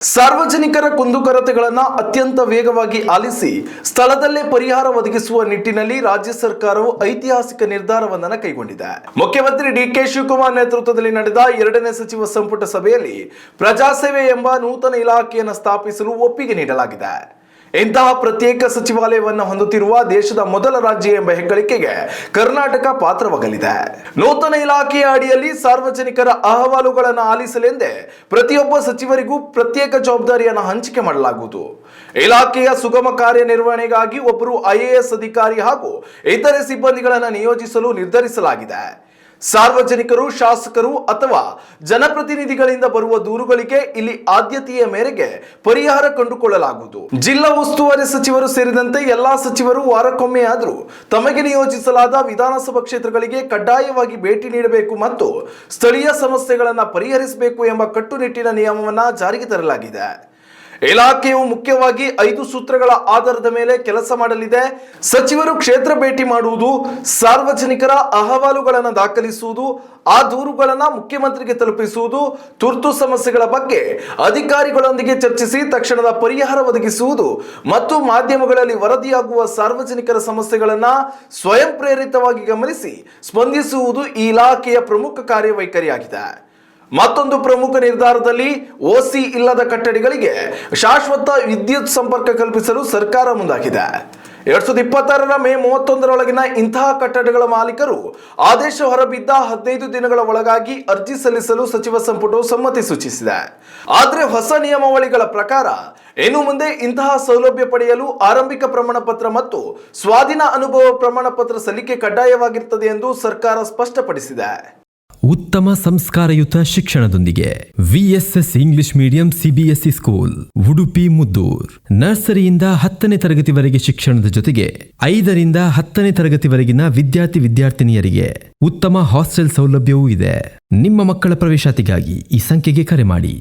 ಸಾರ್ವಜನಿಕರ ಕುಂದುಕೊರತೆಗಳನ್ನು ಅತ್ಯಂತ ವೇಗವಾಗಿ ಆಲಿಸಿ ಸ್ಥಳದಲ್ಲೇ ಪರಿಹಾರ ಒದಗಿಸುವ ನಿಟ್ಟಿನಲ್ಲಿ ರಾಜ್ಯ ಸರ್ಕಾರವು ಐತಿಹಾಸಿಕ ನಿರ್ಧಾರವೊಂದನ್ನು ಕೈಗೊಂಡಿದೆ. ಮುಖ್ಯಮಂತ್ರಿ ಡಿ.ಕೆ. ಶಿವಕುಮಾರ್ ನೇತೃತ್ವದಲ್ಲಿ ನಡೆದ 2ನೇ ಸಚಿವ ಸಂಪುಟ ಸಭೆಯಲ್ಲಿ ಪ್ರಜಾಸೇವೆ ಎಂಬ ನೂತನ ಇಲಾಖೆಯನ್ನು ಸ್ಥಾಪಿಸಲು ಒಪ್ಪಿಗೆ ನೀಡಲಾಗಿದೆ. ಇಂತಹ ಪ್ರತ್ಯೇಕ ಸಚಿವಾಲಯವನ್ನು ಹೊಂದುತ್ತಿರುವ ದೇಶದ ಮೊದಲ ರಾಜ್ಯ ಎಂಬ ಹೆಗ್ಗಳಿಕೆಗೆ ಕರ್ನಾಟಕ ಪಾತ್ರವಾಗಲಿದೆ. ನೂತನ ಇಲಾಖೆಯ ಅಡಿಯಲ್ಲಿ ಸಾರ್ವಜನಿಕರ ಅಹವಾಲುಗಳನ್ನು ಆಲಿಸಲೆಂದೇ ಪ್ರತಿಯೊಬ್ಬ ಸಚಿವರಿಗೂ ಪ್ರತ್ಯೇಕ ಜವಾಬ್ದಾರಿಯನ್ನು ಹಂಚಿಕೆ ಮಾಡಲಾಗುವುದು. ಇಲಾಖೆಯ ಸುಗಮ ಕಾರ್ಯನಿರ್ವಹಣೆಗಾಗಿ ಒಬ್ಬರು IAS ಅಧಿಕಾರಿ ಹಾಗೂ ಇತರೆ ಸಿಬ್ಬಂದಿಗಳನ್ನು ನಿಯೋಜಿಸಲು ನಿರ್ಧರಿಸಲಾಗಿದೆ. ಸಾರ್ವಜನಿಕರು, ಶಾಸಕರು ಅಥವಾ ಜನಪ್ರತಿನಿಧಿಗಳಿಂದ ಬರುವ ದೂರುಗಳಿಗೆ ಇಲ್ಲಿ ಆದ್ಯತೆಯ ಮೇರೆಗೆ ಪರಿಹಾರ ಕಂಡುಕೊಳ್ಳಲಾಗುವುದು. ಜಿಲ್ಲಾ ಉಸ್ತುವಾರಿ ಸಚಿವರು ಸೇರಿದಂತೆ ಎಲ್ಲಾ ಸಚಿವರು ವಾರಕ್ಕೊಮ್ಮೆ ಆದರೂ ತಮಗೆ ನಿಯೋಜಿಸಲಾದ ವಿಧಾನಸಭಾ ಕ್ಷೇತ್ರಗಳಿಗೆ ಕಡ್ಡಾಯವಾಗಿ ಭೇಟಿ ನೀಡಬೇಕು ಮತ್ತು ಸ್ಥಳೀಯ ಸಮಸ್ಯೆಗಳನ್ನು ಪರಿಹರಿಸಬೇಕು ಎಂಬ ಕಟ್ಟುನಿಟ್ಟಿನ ನಿಯಮವನ್ನು ಜಾರಿಗೆ ತರಲಾಗಿದೆ. ಇಲಾಖೆಯು ಮುಖ್ಯವಾಗಿ 5 ಸೂತ್ರಗಳ ಆಧಾರದ ಮೇಲೆ ಕೆಲಸ ಮಾಡಲಿದೆ. ಸಚಿವರು ಕ್ಷೇತ್ರ ಭೇಟಿ ಮಾಡುವುದು, ಸಾರ್ವಜನಿಕರ ಅಹವಾಲುಗಳನ್ನು ದಾಖಲಿಸುವುದು, ಆ ದೂರುಗಳನ್ನು ಮುಖ್ಯಮಂತ್ರಿಗೆ ತಲುಪಿಸುವುದು, ತುರ್ತು ಸಮಸ್ಯೆಗಳ ಬಗ್ಗೆ ಅಧಿಕಾರಿಗಳೊಂದಿಗೆ ಚರ್ಚಿಸಿ ತಕ್ಷಣದ ಪರಿಹಾರ ಒದಗಿಸುವುದು ಮತ್ತು ಮಾಧ್ಯಮಗಳಲ್ಲಿ ವರದಿಯಾಗುವ ಸಾರ್ವಜನಿಕರ ಸಮಸ್ಯೆಗಳನ್ನು ಸ್ವಯಂ ಪ್ರೇರಿತವಾಗಿ ಗಮನಿಸಿ ಸ್ಪಂದಿಸುವುದು ಈ ಇಲಾಖೆಯ ಪ್ರಮುಖ ಕಾರ್ಯವೈಖರಿಯಾಗಿದೆ. ಮತ್ತೊಂದು ಪ್ರಮುಖ ನಿರ್ಧಾರದಲ್ಲಿ OC ಇಲ್ಲದ ಕಟ್ಟಡಗಳಿಗೆ ಶಾಶ್ವತ ವಿದ್ಯುತ್ ಸಂಪರ್ಕ ಕಲ್ಪಿಸಲು ಸರ್ಕಾರ ಮುಂದಾಗಿದೆ. 2026 ಮೇ 31ರೊಳಗಿನ ಇಂತಹ ಕಟ್ಟಡಗಳ ಮಾಲೀಕರು ಆದೇಶ ಹೊರಬಿದ್ದ 15 ದಿನಗಳ ಒಳಗಾಗಿ ಅರ್ಜಿ ಸಲ್ಲಿಸಲು ಸಚಿವ ಸಂಪುಟವು ಸಮ್ಮತಿ ಸೂಚಿಸಿದೆ. ಆದರೆ ಹೊಸ ನಿಯಮಾವಳಿಗಳ ಪ್ರಕಾರ ಇನ್ನು ಮುಂದೆ ಇಂತಹ ಸೌಲಭ್ಯ ಪಡೆಯಲು ಆರಂಭಿಕ ಪ್ರಮಾಣ ಪತ್ರ ಮತ್ತು ಸ್ವಾಧೀನ ಅನುಭವ ಪ್ರಮಾಣ ಪತ್ರ ಸಲ್ಲಿಕೆ ಕಡ್ಡಾಯವಾಗಿರುತ್ತದೆ ಎಂದು ಸರ್ಕಾರ ಸ್ಪಷ್ಟಪಡಿಸಿದೆ. ಉತ್ತಮ ಸಂಸ್ಕಾರಯುತ ಶಿಕ್ಷಣದೊಂದಿಗೆ VSS English medium CBSE school Udupi Muddur. ನರ್ಸರಿಯಿಂದ 10ನೇ ತರಗತಿವರೆಗೆ ಶಿಕ್ಷಣದ ಜೊತೆಗೆ 5ರಿಂದ 10ನೇ ತರಗತಿವರೆಗಿನ ವಿದ್ಯಾರ್ಥಿನಿಯರಿಗೆ ಉತ್ತಮ ಹಾಸ್ಟೆಲ್ ಸೌಲಭ್ಯವೂ ಇದೆ. ನಿಮ್ಮ ಮಕ್ಕಳ ಪ್ರವೇಶಾತಿಗಾಗಿ ಈ ಸಂಖ್ಯೆಗೆ ಕರೆ ಮಾಡಿ.